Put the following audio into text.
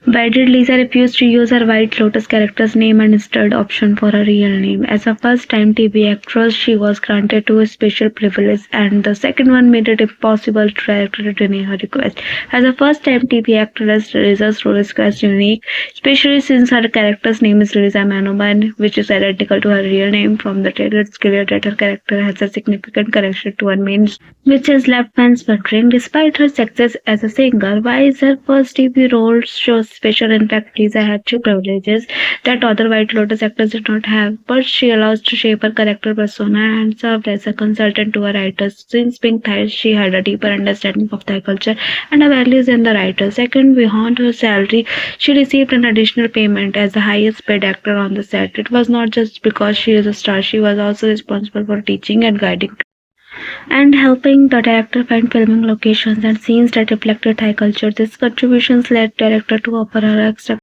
Why did Lisa refuse to use her White Lotus character's name and instead option for her real name? As a first-time TV actress, she was granted two special privileges, and the second one made it impossible to director to deny her request. As a first-time TV actress, Lisa's role is quite unique, especially since her character's name is Lisa Manoban, which is identical to her real name. From the trailer, it's clear that her character has a significant connection to her main, which has left fans wondering, despite her success as a singer, why is her first TV role so special? In fact, Lisa had two privileges that other White Lotus actors did not have. First, she allows to shape her character persona and served as a consultant to her writers. Since being Thai, she had a deeper understanding of Thai culture and her values than the writers. Second, beyond her salary, she received an additional payment as the highest paid actor on the set. It was not just because she is a star, she was also responsible for teaching and guiding and helping the director find filming locations and scenes that reflected Thai culture. These contributions led director to offer her extra